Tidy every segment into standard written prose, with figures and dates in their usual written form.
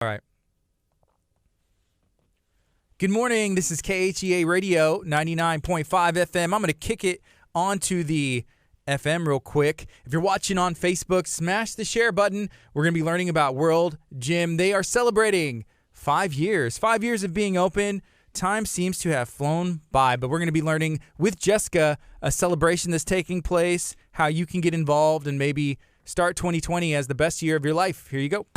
All right. Good morning. This is KHEA Radio 99.5 FM. I'm going to kick it onto the FM real quick. If you're watching on Facebook, smash the share button. We're going to be learning about World Gym. They are celebrating 5 years. 5 years of being open. Time seems to have flown by, but we're going to be learning with Jessica a celebration that's taking place, how you can get involved, and maybe start 2020 as the best year of your life. Here you go.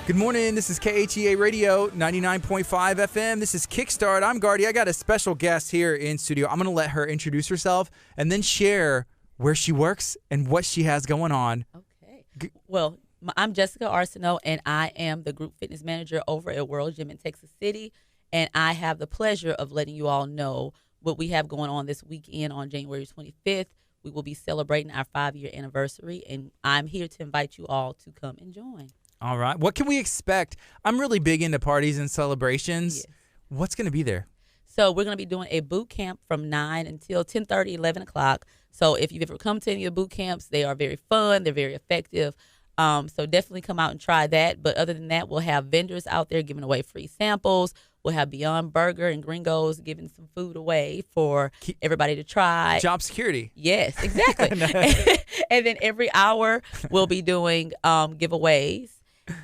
Good morning. This is KHEA Radio 99.5 FM. This is Kickstart. I'm Gardy. I got a special guest here in studio. I'm going to let her introduce herself and then share where she works and what she has going on. Okay. Well, I'm Jessica Arsenault, and I am the group fitness manager over at World Gym in Texas City. And I have the pleasure of letting you all know what we have going on this weekend on January 25th. We will be celebrating our 5-year anniversary, and I'm here to invite you all to come and join. All right. What can we expect? I'm really big into parties and celebrations. Yes. What's going to be there? So we're going to be doing a boot camp from 9 until 10:30, 11 o'clock. So if you've ever come to any of the boot camps, they are very fun. They're very effective. So definitely come out and try that. But other than that, we'll have vendors out there giving away free samples. We'll have Beyond Burger and Gringos giving some food away for everybody to try. Job security. Yes, exactly. And then every hour we'll be doing giveaways.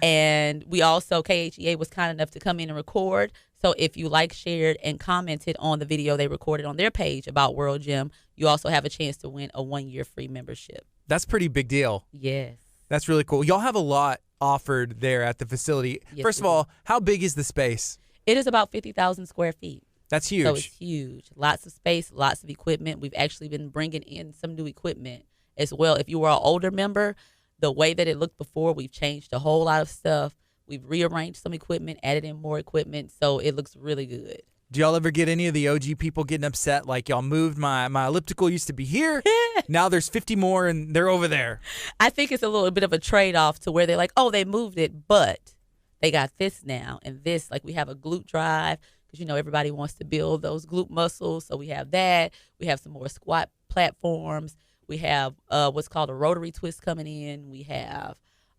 And we also, KHEA was kind enough to come in and record. So if you shared, and commented on the video they recorded on their page about World Gym, you also have a chance to win a 1-year free membership. That's a pretty big deal. Yes. That's really cool. Y'all have a lot offered there at the facility. Yes, First of all, how big is the space? It is about 50,000 square feet. That's huge. So it's huge. Lots of space, lots of equipment. We've actually been bringing in some new equipment as well. If you were an older member, the way that it looked before, we've changed a whole lot of stuff. We've rearranged some equipment, added in more equipment, so it looks really good. Do y'all ever get any of the OG people getting upset? Like, y'all moved my elliptical used to be here. Now there's 50 more and they're over there. I think it's a little bit of a trade-off to where they're like, oh, they moved it, but they got this now and this. Like, we have a glute drive because, everybody wants to build those glute muscles. So we have that. We have some more squat platforms. We have what's called a rotary twist coming in. We have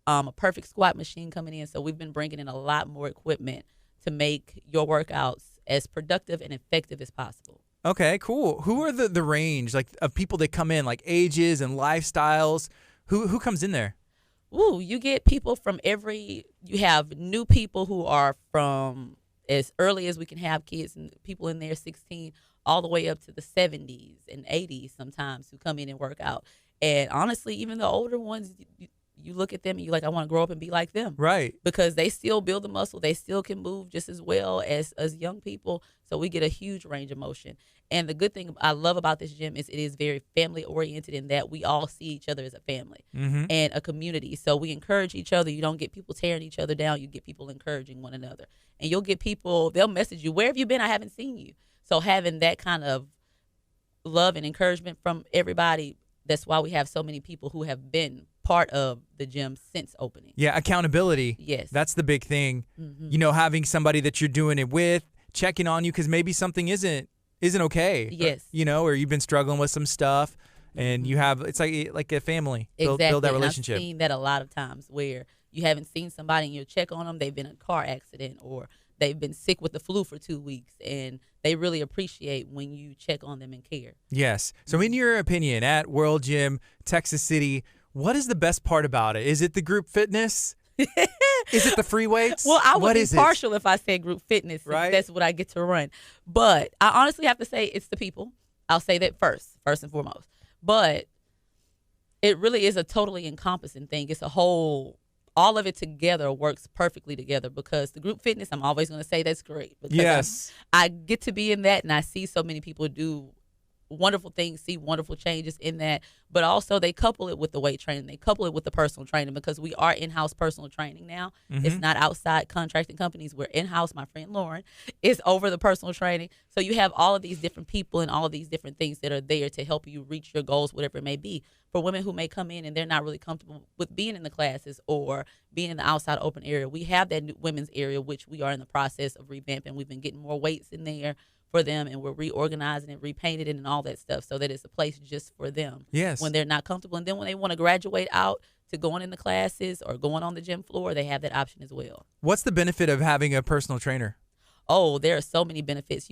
a perfect squat machine coming in. So we've been bringing in a lot more equipment to make your workouts as productive and effective as possible. Okay, cool. Who are the range of people that come in, like ages and lifestyles? Who comes in there? Ooh, you get people from you have new people who are from as early as we can have kids and people in there 16 all the way up to the 70s and 80s sometimes who come in and work out. And honestly, even the older ones, you look at them and you're like, I want to grow up and be like them. Right. Because they still build the muscle. They still can move just as well as young people. So we get a huge range of motion. And the good thing I love about this gym is it is very family oriented in that we all see each other as a family and a community. So we encourage each other. You don't get people tearing each other down. You get people encouraging one another. And you'll get people, they'll message you, where have you been? I haven't seen you. So having that kind of love and encouragement from everybody, that's why we have so many people who have been part of the gym since opening. Yeah, accountability. Yes. That's the big thing. Having somebody that you're doing it with, checking on you because maybe something isn't okay. Yes. Or you've been struggling with some stuff and you have, it's like a family. Exactly. Build that relationship. I've seen that a lot of times where you haven't seen somebody and you check on them, they've been in a car accident or they've been sick with the flu for 2 weeks, and they really appreciate when you check on them and care. Yes. So in your opinion, at World Gym, Texas City, what is the best part about it? Is it the group fitness? Is it the free weights? Well, I would be partial if I said group fitness. Right? That's what I get to run. But I honestly have to say it's the people. I'll say that first and foremost. But it really is a totally encompassing thing. It's a whole... all of it together works perfectly together because the group fitness, I'm always going to say that's great. Because yes. I get to be in that and I see so many people do wonderful things, see wonderful changes in that. But also they couple it with the weight training. They couple it with the personal training because we are in-house personal training now. It's not outside contracting companies. We're in-house. My friend Lauren is over the personal training. So you have all of these different people and all of these different things that are there to help you reach your goals, whatever it may be. For women who may come in and they're not really comfortable with being in the classes or being in the outside open area, we have that new women's area, which we are in the process of revamping. We've been getting more weights in there for them, and we're reorganizing it, repainting it, and all that stuff so that it's a place just for them. Yes. When they're not comfortable. And then when they want to graduate out, to going in the classes or going on the gym floor, they have that option as well. What's the benefit of having a personal trainer? Oh, there are so many benefits.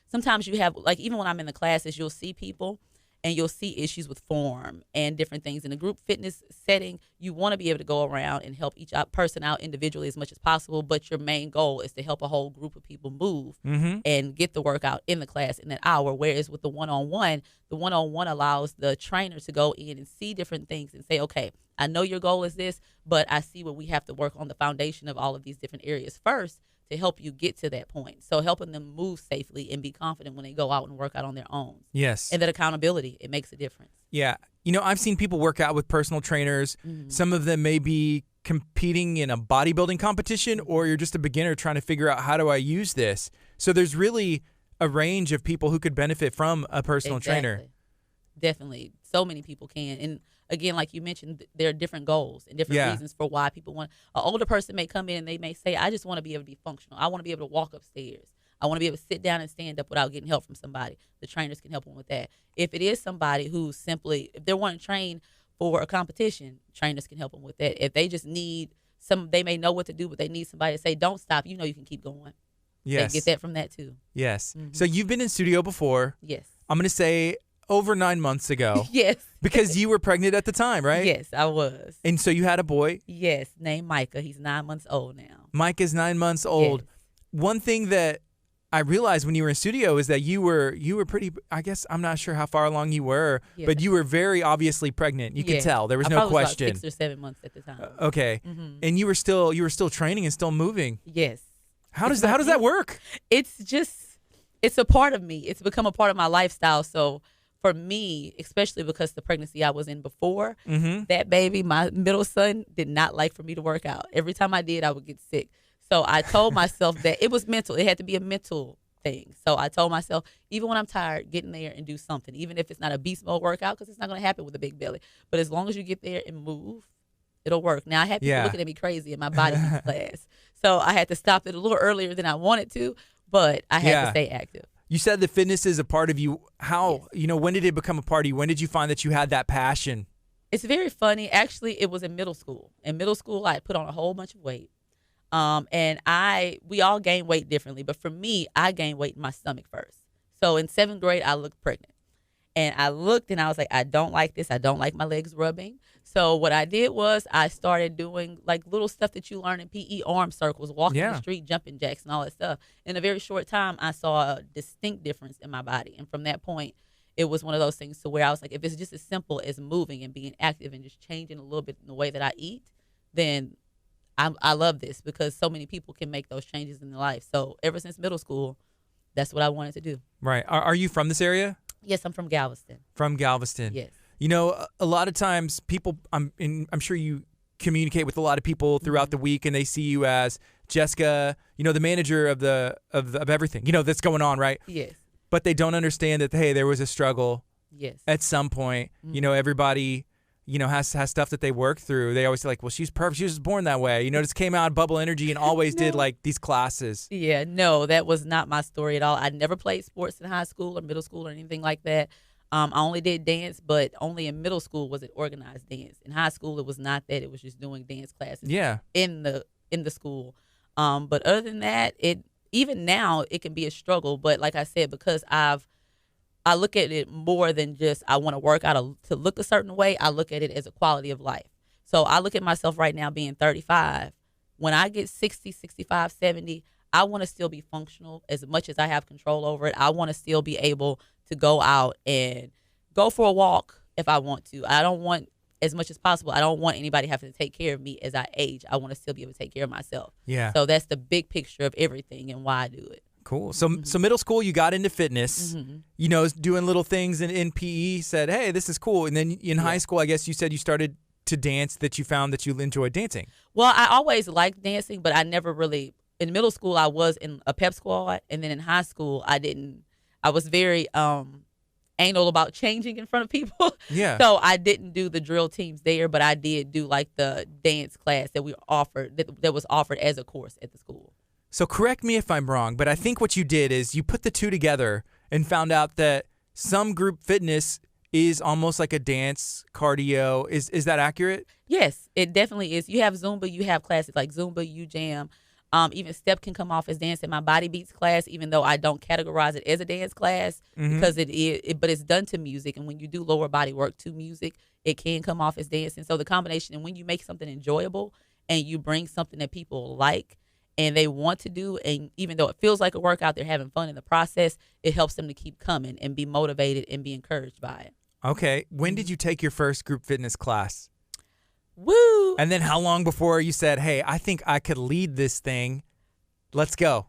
Sometimes you have, like, even when I'm in the classes, you'll see people and you'll see issues with form and different things. In a group fitness setting, you want to be able to go around and help each person out individually as much as possible, but your main goal is to help a whole group of people move and get the workout in the class in that hour. Whereas with the one-on-one allows the trainer to go in and see different things and say, okay, I know your goal is this, but I see where we have to work on the foundation of all of these different areas first to help you get to that point. So helping them move safely and be confident when they go out and work out on their own. Yes. And that accountability, it makes a difference. Yeah. I've seen people work out with personal trainers. Some of them may be competing in a bodybuilding competition, or you're just a beginner trying to figure out, how do I use this? So there's really a range of people who could benefit from a personal trainer. Definitely. So many people can. And again, like you mentioned, there are different goals and different reasons for why people want. An older person may come in and they may say, I just want to be able to be functional. I want to be able to walk upstairs. I want to be able to sit down and stand up without getting help from somebody. The trainers can help them with that. If it is somebody who's simply, if they want to train for a competition, trainers can help them with that. If they just need they may know what to do, but they need somebody to say, don't stop. You can keep going. Yes. They get that from that too. Yes. So you've been in studio before. Yes. I'm going to say over 9 months ago. Yes. Because you were pregnant at the time, right? Yes, I was. And so you had a boy? Yes, named Micah. He's 9 months old now. Micah's 9 months old. Yes. One thing that I realized when you were in studio is that you were pretty, I guess, I'm not sure how far along you were, but you were very obviously pregnant. You could tell. There was no question. Was about 6 or 7 months at the time. Okay. And you were still training and still moving. Yes. How does that work? It's a part of me. It's become a part of my lifestyle. So for me, especially because the pregnancy I was in before, that baby, my middle son, did not like for me to work out. Every time I did, I would get sick. So I told myself that it was mental. It had to be a mental thing. So I told myself, even when I'm tired, get in there and do something, even if it's not a beast mode workout, because it's not going to happen with a big belly. But as long as you get there and move, it'll work. Now, I had people looking at me crazy in my body class. So I had to stop it a little earlier than I wanted to, but I had to stay active. You said that fitness is a part of you. How, when did it become a part of you? When did you find that you had that passion? It's very funny. Actually, it was in middle school. In middle school, I had put on a whole bunch of weight. And we all gain weight differently, but for me, I gained weight in my stomach first. So in 7th grade, I looked pregnant, and I looked and I was like, I don't like this. I don't like my legs rubbing. So what I did was I started doing like little stuff that you learn in PE, arm circles, walking the street, jumping jacks and all that stuff. In a very short time, I saw a distinct difference in my body. And from that point, it was one of those things to where I was like, if it's just as simple as moving and being active and just changing a little bit in the way that I eat, then I love this, because so many people can make those changes in their life. So ever since middle school, that's what I wanted to do. Right. Are you from this area? Yes, I'm from Galveston. From Galveston. Yes. A lot of times people, I'm sure you communicate with a lot of people throughout the week, and they see you as Jessica, the manager of everything, that's going on, right? Yes. But they don't understand that, hey, there was a struggle. Yes. At some point, everybody has stuff that they work through. They always say, like, well, she's perfect. She was born that way. Just came out Bubble Energy and always did, like, these classes. Yeah, no, that was not my story at all. I never played sports in high school or middle school or anything like that. I only did dance, but only in middle school was it organized dance. In high school, it was not that. It was just doing dance classes in the school. But other than that, even now, it can be a struggle. But like I said, because I look at it more than just I want to work out to look a certain way. I look at it as a quality of life. So I look at myself right now being 35. When I get 60, 65, 70, I want to still be functional as much as I have control over it. I want to still be able to go out and go for a walk if I want to. I don't want, as much as possible, I don't want anybody having to take care of me as I age. I want to still be able to take care of myself. Yeah. So that's the big picture of everything and why I do it. Cool. So middle school, you got into fitness, doing little things in PE, said, hey, this is cool. And then in high school, I guess you said you started to dance, that you found that you enjoyed dancing. Well, I always liked dancing, but I never really, in middle school, I was in a pep squad. And then in high school, I was very anal about changing in front of people. Yeah. So I didn't do the drill teams there, but I did do like the dance class that that was offered as a course at the school. So correct me if I'm wrong, but I think what you did is you put the two together and found out that some group fitness is almost like a dance cardio. Is that accurate? Yes, it definitely is. You have Zumba, you have classes like Zumba, U Jam. Even step can come off as dance in my body beats class, even though I don't categorize it as a dance class because it is, but it's done to music. And when you do lower body work to music, it can come off as dance. And so the combination, and when you make something enjoyable and you bring something that people like and they want to do, and even though it feels like a workout, they're having fun in the process, it helps them to keep coming and be motivated and be encouraged by it. Okay. When did you take your first group fitness class? Woo! And then how long before you said, hey, I think I could lead this thing? Let's go.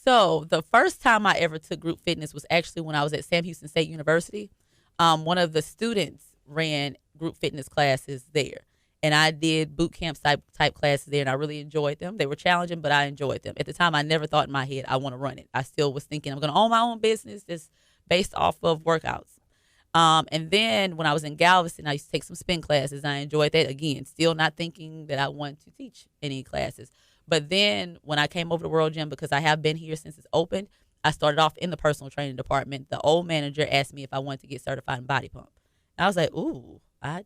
So the first time I ever took group fitness was actually when I was at Sam Houston State University. One of the students ran group fitness classes there. And I did boot camp type classes there, and I really enjoyed them. They were challenging, but I enjoyed them. At the time, I never thought in my head I want to run it. I still was thinking I'm going to own my own business just based off of workouts. And then when I was in Galveston, I used to take some spin classes. I enjoyed that. Again, still not thinking that I wanted to teach any classes. But then when I came over to World Gym, because I have been here since it's opened, I started off in the personal training department. The old manager asked me if I wanted to get certified in body pump. And I was like, ooh, I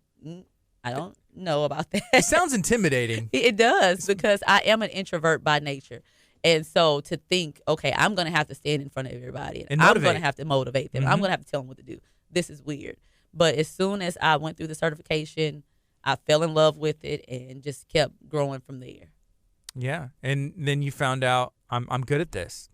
don't know about that. It sounds intimidating. It does, because I am an introvert by nature. And so to think, okay, I'm going to have to stand in front of everybody. And I'm going to have to motivate them. I'm going to have to tell them what to do. This is weird. But as soon as I went through the certification, I fell in love with it and just kept growing from there. Yeah. And then you found out I'm good at this.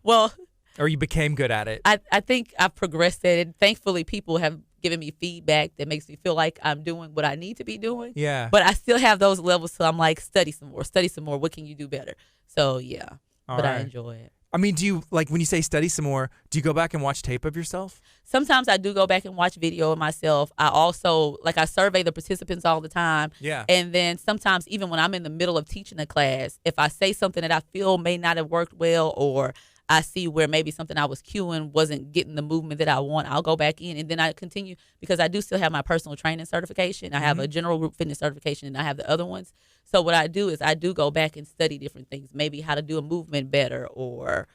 Well, or you became good at it. I think I've progressed at it. Thankfully, people have given me feedback that makes me feel like I'm doing what I need to be doing. Yeah. But I still have those levels, so I'm like, study some more. What can you do better? So, yeah. All but right. I enjoy it. I mean, do you, like, when you say study some more, do you go back and watch tape of yourself? Sometimes I do go back and watch video of myself. I also, I survey the participants all the time. Yeah. And then sometimes, even when I'm in the middle of teaching a class, if I say something that I feel may not have worked well, or I see where maybe something I was cueing wasn't getting the movement that I want, I'll go back in and then I continue, because I do still have my personal training certification. I have a general group fitness certification, and I have the other ones. So what I do is I do go back and study different things, maybe how to do a movement better, or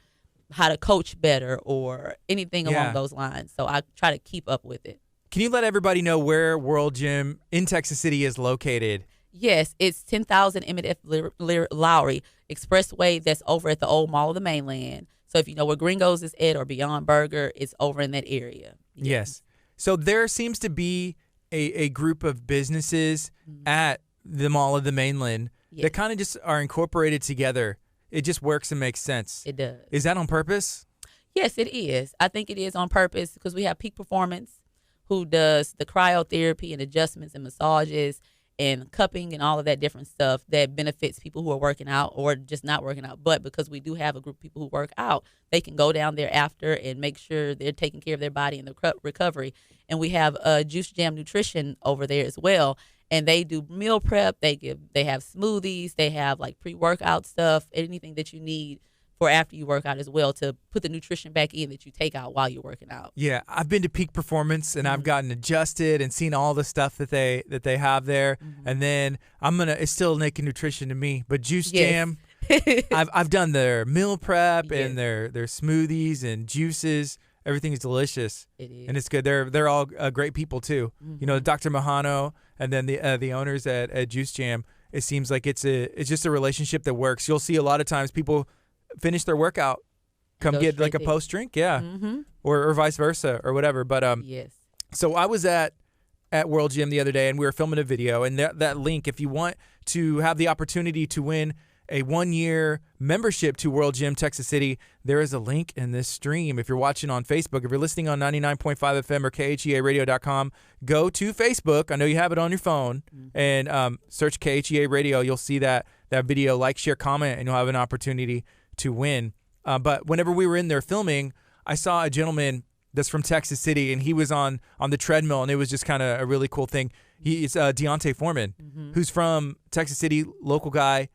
how to coach better, or anything along those lines. So I try to keep up with it. Can you let everybody know where World Gym in Texas City is located? Yes, it's 10,000 Emmett F. Lowry Expressway. That's over at the old Mall of the Mainland. So if you know where Gringos is at, or Beyond Burger, it's over in that area. Yes. So there seems to be a group of businesses at the Mall of the Mainland that kind of just are incorporated together. It just works and makes sense. It does. Is that on purpose? Yes, it is. I think it is on purpose, because we have Peak Performance, who does the cryotherapy and adjustments and massages and cupping and all of that different stuff that benefits people who are working out or just not working out. But because we do have a group of people who work out, they can go down there after and make sure they're taking care of their body and their recovery. And we have Juice Jam Nutrition over there as well. And they do meal prep. They have smoothies. They have like pre-workout stuff, anything that you need for after you work out as well, to put the nutrition back in that you take out while you're working out. Yeah, I've been to Peak Performance, and I've gotten adjusted and seen all the stuff that they have there. And then it's still naked nutrition to me, but Juice Jam, I've done their meal prep and their smoothies and juices. Everything is delicious. It is. And it's good. They're all great people too. You know, Dr. Mahano, and then the owners at Juice Jam. It seems like it's just a relationship that works. You'll see a lot of times people finish their workout, come get like a post drink, or vice versa or whatever. But yes. So I was at World Gym the other day, and we were filming a video, and that link, if you want to have the opportunity to win a 1-year membership to World Gym Texas City, there is a link in this stream. If you're watching on Facebook, if you're listening on 99.5 FM or KHEAradio.com, go to Facebook. I know you have it on your phone, and search KHEA Radio. You'll see that video. Like, share, comment, and you'll have an opportunity to win. But whenever we were in there filming, I saw a gentleman that's from Texas City, and he was on the treadmill, and it was just kind of a really cool thing. He's Deontay Foreman, who's from Texas City, local guy,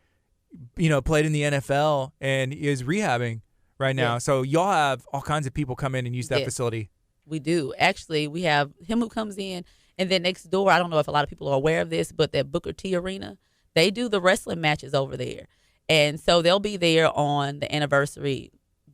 played in the NFL, and is rehabbing right now. So y'all have all kinds of people come in and use that facility. We do. Actually, we have him who comes in, and then next door, I don't know if a lot of people are aware of this, but that Booker T Arena, they do the wrestling matches over there. And so they'll be there on the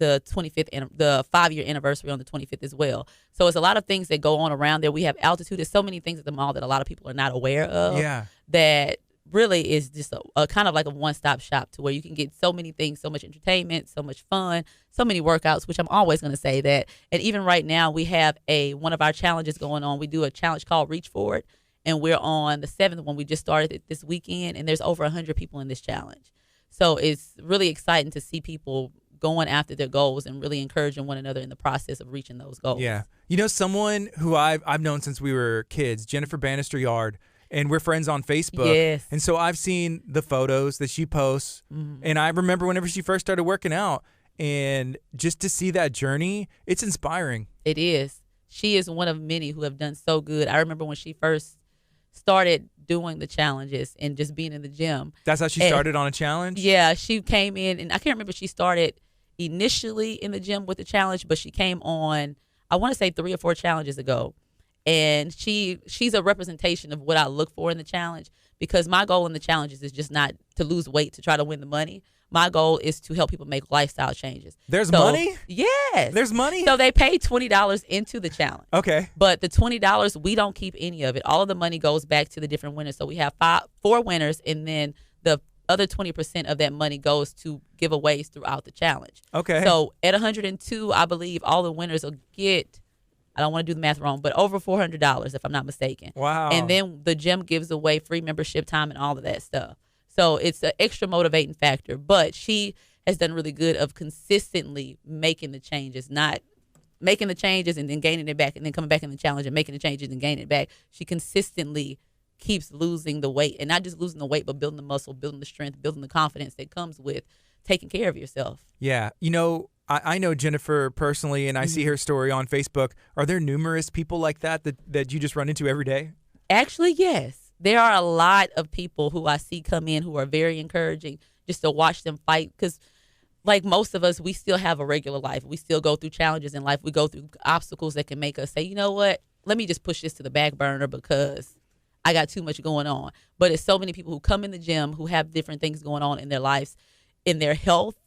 the 5-year anniversary on the 25th as well. So it's a lot of things that go on around there. We have altitude. There's so many things at the mall that a lot of people are not aware of. Yeah. That really is just a kind of like a one-stop shop to where you can get so many things, so much entertainment, so much fun, so many workouts, which I'm always going to say that. And even right now, we have one of our challenges going on. We do a challenge called Reach For It, and we're on the 7th one. We just started it this weekend, and there's over 100 people in this challenge. So it's really exciting to see people going after their goals and really encouraging one another in the process of reaching those goals. Yeah. You know, someone who I've known since we were kids, Jennifer Bannister Yard, and we're friends on Facebook. Yes. And so I've seen the photos that she posts. And I remember whenever she first started working out, and just to see that journey, it's inspiring. It is. She is one of many who have done so good. I remember when she first started doing the challenges and just being in the gym. That's how she started on a challenge? Yeah, she came in, and I can't remember if she started initially in the gym with the challenge, but she came on, I want to say 3 or 4 challenges ago. And she's a representation of what I look for in the challenge, because my goal in the challenges is just not to lose weight to try to win the money. My goal is to help people make lifestyle changes. There's money? Yes. There's money? So they pay $20 into the challenge. Okay. But the $20, we don't keep any of it. All of the money goes back to the different winners. So we have 4 winners, and then the other 20% of that money goes to giveaways throughout the challenge. Okay. So at 102, I believe all the winners will get, I don't want to do the math wrong, but over $400 if I'm not mistaken. Wow. And then the gym gives away free membership time and all of that stuff. So it's an extra motivating factor. But she has done really good of consistently making the changes, not making the changes and then gaining it back and then coming back in the challenge and making the changes and gaining it back. She consistently keeps losing the weight, and not just losing the weight, but building the muscle, building the strength, building the confidence that comes with taking care of yourself. Yeah. You know, I know Jennifer personally, and I see her story on Facebook. Are there numerous people like that you just run into every day? Actually, yes. There are a lot of people who I see come in who are very encouraging just to watch them fight, because like most of us, we still have a regular life. We still go through challenges in life. We go through obstacles that can make us say, you know what, let me just push this to the back burner because I got too much going on. But it's so many people who come in the gym who have different things going on in their lives, in their health,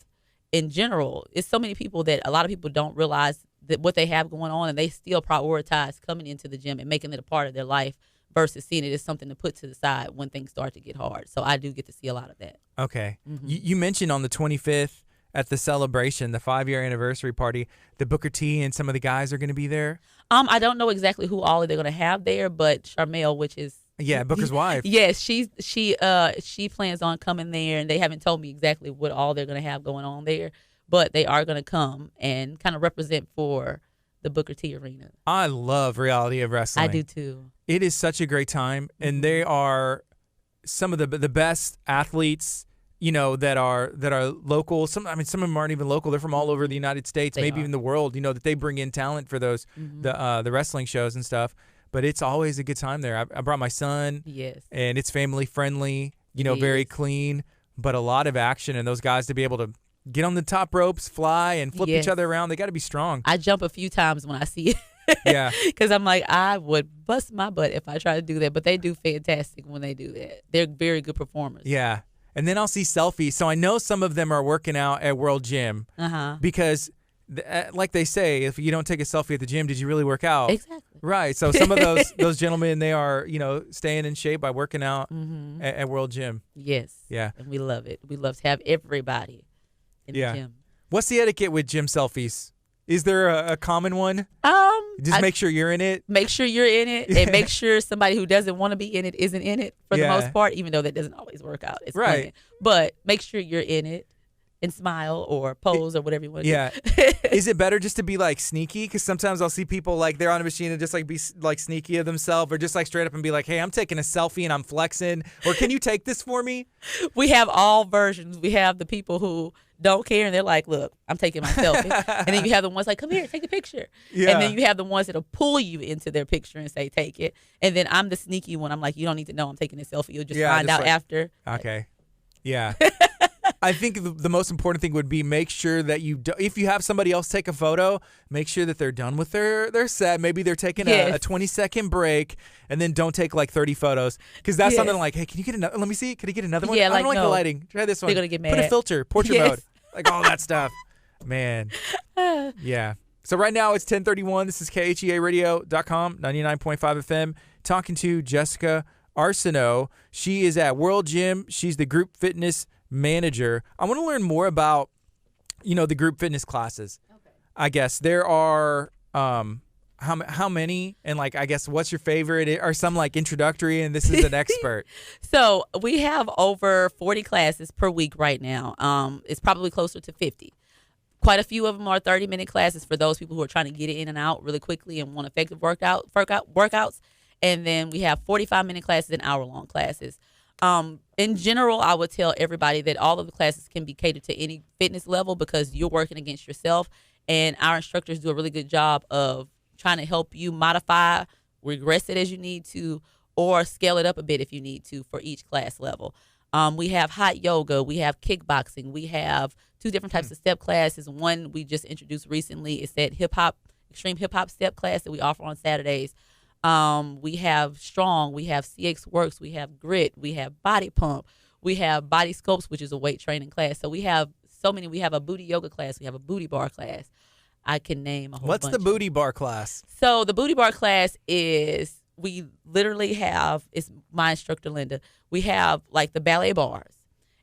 in general. It's so many people that a lot of people don't realize that what they have going on, and they still prioritize coming into the gym and making it a part of their life versus seeing it as something to put to the side when things start to get hard. So I do get to see a lot of that. Okay. You mentioned on the 25th at the celebration, the 5-year anniversary party, the Booker T and some of the guys are going to be there? I don't know exactly who all they're going to have there, but Charmel, which is Booker's wife. Yes, she plans on coming there, and they haven't told me exactly what all they're going to have going on there, but they are going to come and kind of represent for the Booker T arena. I love reality of wrestling. I do too. It is such a great time, and they are some of the best athletes, you know, that are local. Some of them aren't even local. They're from all over the United States, maybe even the world. You know, that they bring in talent for those the wrestling shows and stuff. But it's always a good time there. I brought my son. Yes. And it's family friendly, you know, very clean, but a lot of action. And those guys to be able to get on the top ropes, fly, and flip each other around, they got to be strong. I jump a few times when I see it. Yeah. Because I'm like, I would bust my butt if I try to do that. But they do fantastic when they do that. They're very good performers. Yeah. And then I'll see Selfies. So I know some of them are working out at World Gym because, like they say, if you don't take a selfie at the gym, did you really work out? Exactly. Right. So some of those gentlemen, they are, you know, staying in shape by working out at World Gym. Yes. Yeah. And we love it. We love to have everybody in the gym. What's the etiquette with gym selfies? Is there a common one? Just make sure you're in it. Make sure you're in it, and make sure somebody who doesn't want to be in it isn't in it for the most part, even though that doesn't always work out. It's right. Fun. But make sure you're in it and smile or pose or whatever you want to do. Is it better just to be like sneaky? Because sometimes I'll see people like they're on a machine and just like be like sneaky of themselves, or just like straight up and be like, hey, I'm taking a selfie and I'm flexing, or can you take this for me? We have all versions. We have the people who don't care and they're like, look, I'm taking my selfie. And then you have the ones like, come here, take a picture. Yeah. And then you have the ones that'll pull you into their picture and say, take it. And then I'm the sneaky one. I'm like, you don't need to know I'm taking a selfie. You'll just find out after. Okay. Yeah. I think the most important thing would be make sure that if you have somebody else take a photo, make sure that they're done with their set. Maybe they're taking a 20-second break, and then don't take like 30 photos. Because that's something like, hey, can you get another? Let me see. Can you get another one? Yeah, I don't like the lighting. Try this one. They're going to get mad. Put a filter, portrait mode, like all that stuff. Man. Yeah. So right now it's 10:31. This is KHEARadio.com, 99.5 FM. Talking to Jessica Arsenault. She is at World Gym. She's the group fitness manager. I want to learn more about, the group fitness classes. Okay. I guess there are how many, and I guess what's your favorite? Are some introductory and this is an expert? So we have over 40 classes per week right now. It's probably closer to 50. Quite a few of them are 30-minute classes for those people who are trying to get it in and out really quickly and want effective workouts. And then we have 45-minute classes and hour-long classes. In general, I would tell everybody that all of the classes can be catered to any fitness level because you're working against yourself. And our instructors do a really good job of trying to help you modify, regress it as you need to, or scale it up a bit if you need to for each class level. We have hot yoga. We have kickboxing. We have 2 different types of step classes. One we just introduced recently is that extreme hip hop step class that we offer on Saturdays. We have strong. We have CX Works. We have grit. We have body pump. We have body sculpts, which is a weight training class. So we have so many. We have a booty yoga class. We have a booty bar class. I can name a whole bunch. What's the booty bar class? So the booty bar class is, we literally have, it's my instructor, Linda, we have the ballet bars.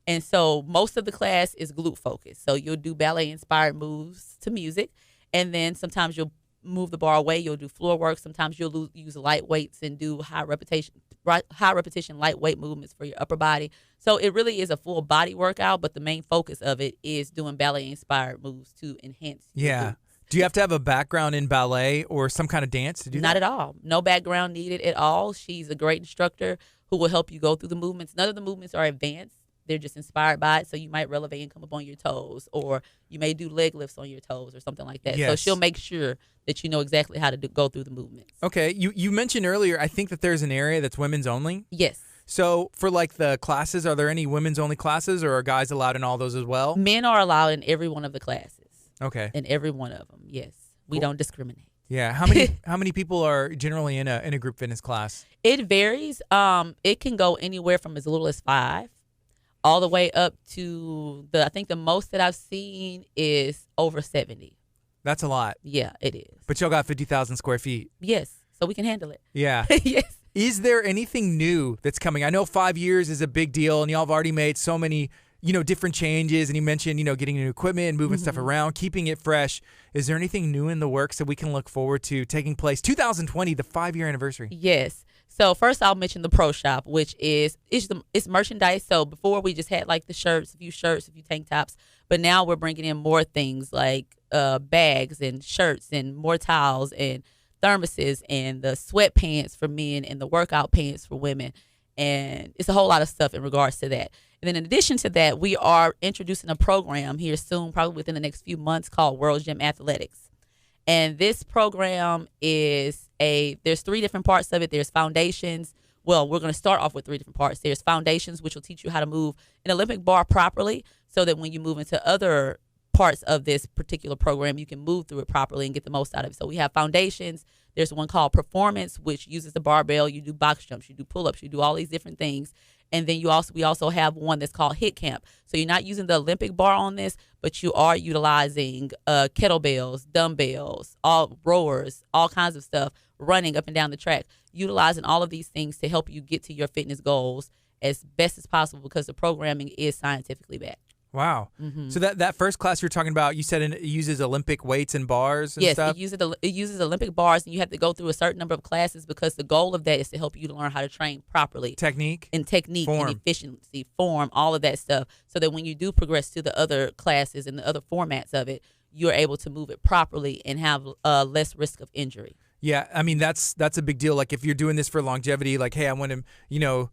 And so most of the class is glute focused. So you'll do ballet inspired moves to music. And then sometimes you'll move the bar away. You'll do floor work. Sometimes you'll use light weights and do high repetition lightweight movements for your upper body. So it really is a full body workout, but the main focus of it is doing ballet inspired moves to enhance. Yeah. Do you have to have a background in ballet or some kind of dance to do that? Not at all. No background needed at all. She's a great instructor who will help you go through the movements. None of the movements are advanced. They're just inspired by it. So you might releve and come up on your toes, or you may do leg lifts on your toes or something like that. Yes. So she'll make sure that you know exactly how to go through the movements. Okay. You mentioned earlier, I think that there's an area that's women's only. Yes. So for the classes, are there any women's only classes, or are guys allowed in all those as well? Men are allowed in every one of the classes. Okay. In every one of them. Yes. We don't discriminate. Yeah. How many people are generally in a group fitness class? It varies. It can go anywhere from as little as 5 all the way up to I think the most that I've seen is over 70. That's a lot. Yeah, it is. But y'all got 50,000 square feet. Yes. So we can handle it. Yeah. Yes. Is there anything new that's coming? I know 5 years is a big deal, and y'all have already made so many different changes, and you mentioned, getting new equipment and moving stuff around, keeping it fresh. Is there anything new in the works that we can look forward to taking place? 2020, the 5-year anniversary. Yes. So first I'll mention the Pro Shop, which is it's merchandise. So before we just had the shirts, a few tank tops, but now we're bringing in more things like bags and shirts and more towels and thermoses and the sweatpants for men and the workout pants for women. And it's a whole lot of stuff in regards to that. And then in addition to that, we are introducing a program here soon, probably within the next few months, called World Gym Athletics. And this program there's 3 different parts of it. There's foundations. Well, we're going to start off with 3 different parts. There's foundations, which will teach you how to move an Olympic bar properly so that when you move into other parts of this particular program, you can move through it properly and get the most out of it. So we have foundations. There's one called Performance, which uses the barbell. You do box jumps, you do pull-ups, you do all these different things. And then we also have one that's called HIIT Camp. So you're not using the Olympic bar on this, but you are utilizing kettlebells, dumbbells, all rowers, all kinds of stuff, running up and down the track, utilizing all of these things to help you get to your fitness goals as best as possible because the programming is scientifically backed. Wow. Mm-hmm. So that first class you're talking about, you said it uses Olympic weights and bars and stuff? Yes, it uses Olympic bars, and you have to go through a certain number of classes because the goal of that is to help you to learn how to train properly. Technique, and form. efficiency, form, all of that stuff, so that when you do progress to the other classes and the other formats of it, you're able to move it properly and have less risk of injury. Yeah, I mean, that's a big deal. If you're doing this for longevity, hey, I want to,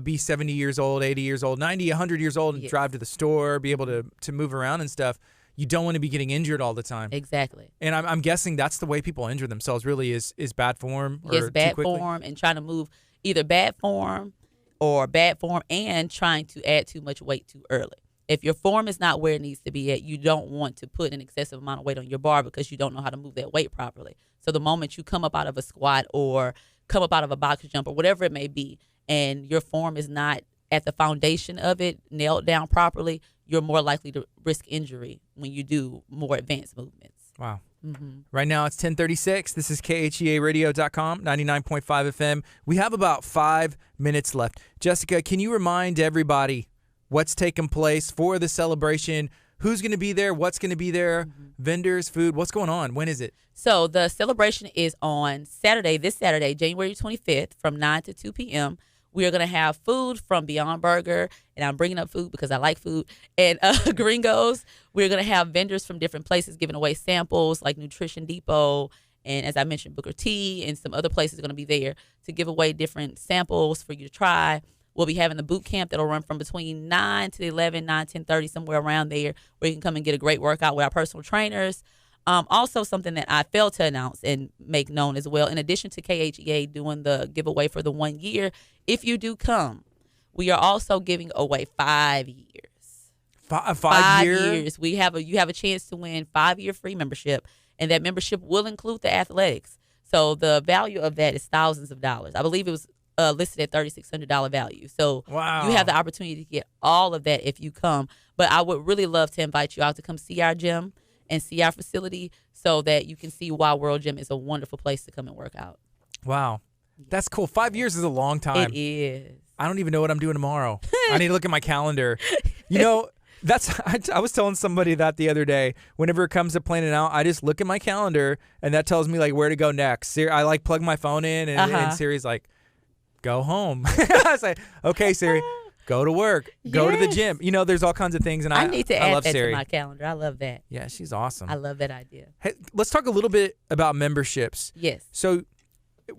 be 70 years old, 80 years old, 90, 100 years old, and yes. drive to the store, be able to move around and stuff. You don't want to be getting injured all the time. Exactly. And I'm guessing that's the way people injure themselves, really, is bad form or yes, bad too quickly. form and trying to move either bad form and trying to add too much weight too early. If your form is not where it needs to be at, you don't want to put an excessive amount of weight on your bar because you don't know how to move that weight properly. So the moment you come up out of a squat or come up out of a box jump or whatever it may be, and your form is not at the foundation of it nailed down properly, you're more likely to risk injury when you do more advanced movements. Wow. Mm-hmm. Right now it's 10:36. This is KHEAradio.com, 99.5 FM. We have about 5 minutes left. Jessica, can you remind everybody what's taking place for the celebration? Who's going to be there? What's going to be there? Vendors, food, what's going on? When is it? So the celebration is on Saturday, this Saturday, January 25th from 9 to 2 p.m. We are going to have food from Beyond Burger, and I'm bringing up food because I like food, and Gringos. We're going to have vendors from different places giving away samples like Nutrition Depot, and as I mentioned, Booker T, and some other places are going to be there to give away different samples for you to try. We'll be having the boot camp that'll run from between 9 to 11, 9, 10:30, somewhere around there, where you can come and get a great workout with our personal trainers. Also, something that I failed to announce and make known as well, in addition to KHEA doing the giveaway for the 1 year, if you do come, we are also giving away 5 years. 5 years. You have a chance to win 5-year free membership, and that membership will include the athletics. So the value of that is thousands of dollars. I believe it was listed at $3,600 value. So wow. You have the opportunity to get all of that if you come. But I would really love to invite you out to come see our gym and see our facility so that you can see why World Gym is a wonderful place to come and work out. Wow. That's cool. 5 years is a long time. It is. I don't even know what I'm doing tomorrow. I need to look at my calendar. You know, I was telling somebody that the other day. Whenever it comes to planning out, I just look at my calendar, and that tells me like where to go next. I like plug my phone in, and Siri's like, go home. I was like, okay, Siri. Go to work. Go to the gym. You know, there's all kinds of things, and I need to I add love that Siri. to my calendar. I love that. Yeah, she's awesome. I love that idea. Hey, let's talk a little bit about memberships. Yes. So,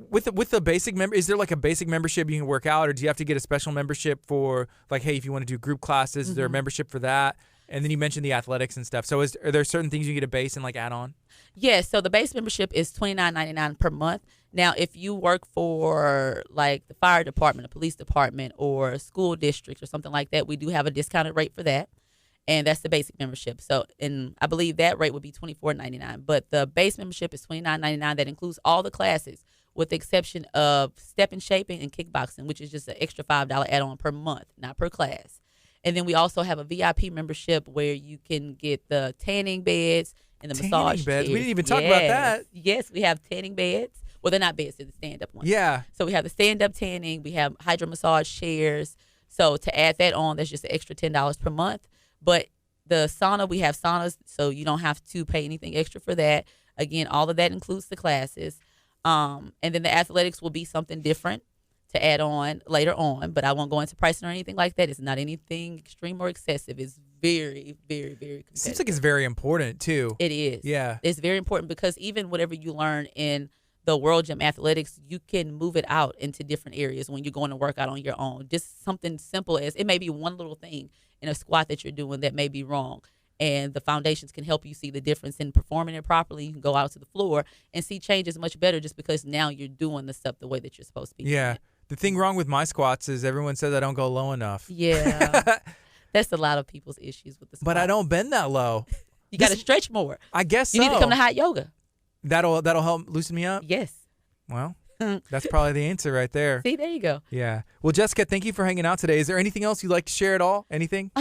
with the basic member, is there like a basic membership you can work out, or do you have to get a special membership for like, hey, if you want to do group classes, is there a membership for that? And then you mentioned the athletics and stuff. So, are there certain things you get a base and like add on? Yes. So the base membership is $29.99 per month. Now, if you work for like the fire department, a police department, or a school district or something like that, we do have a discounted rate for that. And that's the basic membership. So, and I believe that rate would be $24.99. But the base membership is $29.99. That includes all the classes with the exception of step and shaping and kickboxing, which is just an extra $5 add-on per month, not per class. And then we also have a VIP membership where you can get the tanning beds and the massage beds. chairs. We didn't even talk about that. Yes, we have tanning beds. Well, they're not beds, they're the stand-up ones. Yeah. So we have the stand-up tanning. We have hydro massage chairs. So to add that on, that's just an extra $10 per month. But the sauna, we have saunas, so you don't have to pay anything extra for that. Again, all of that includes the classes. And then the athletics will be something different to add on later on, but I won't go into pricing or anything like that. It's not anything extreme or excessive. It's very, very, very competitive. Seems like it's very important too. It is. Yeah. It's very important because even whatever you learn in the World Gym Athletics, you can move it out into different areas when you're going to work out on your own. Just something simple as it may be one little thing in a squat that you're doing that may be wrong. And the foundations can help you see the difference in performing it properly. You can go out to the floor and see changes much better just because now you're doing the stuff the way that you're supposed to be doing it. The thing wrong with my squats is everyone says I don't go low enough. Yeah. That's a lot of people's issues with the squats. But I don't bend that low. You got to stretch more. I guess you need to come to hot yoga. That'll help loosen me up? Yes. Well, that's probably the answer right there. See, there you go. Yeah. Well, Jessica, thank you for hanging out today. Is there anything else you'd like to share at all? Anything?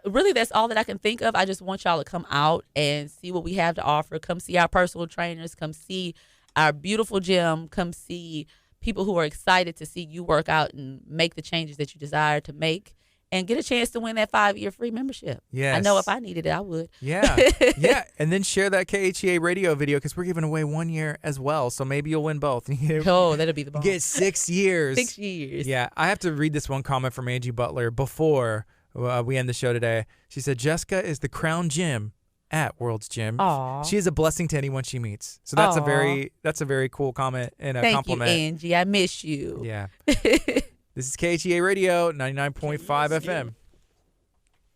Really, that's all that I can think of. I just want y'all to come out and see what we have to offer. Come see our personal trainers. Come see our beautiful gym. Come see people who are excited to see you work out and make the changes that you desire to make and get a chance to win that 5-year free membership. Yes. I know if I needed it, I would. Yeah. Yeah. And then share that KHEA radio video because we're giving away 1 year as well. So maybe you'll win both. Oh, that'll be the bomb. Get 6 years. 6 years. Yeah. I have to read this one comment from Angie Butler before we end the show today. She said, Jessica is the crown gym at World's Gym. Aww. She is a blessing to anyone she meets. So that's a very cool comment and a compliment. Thank you, Angie. I miss you. Yeah. This is KHEA Radio, 99.5 FM.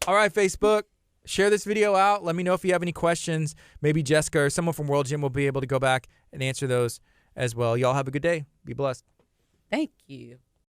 All right, Facebook, share this video out. Let me know if you have any questions. Maybe Jessica or someone from World Gym will be able to go back and answer those as well. Y'all have a good day. Be blessed. Thank you.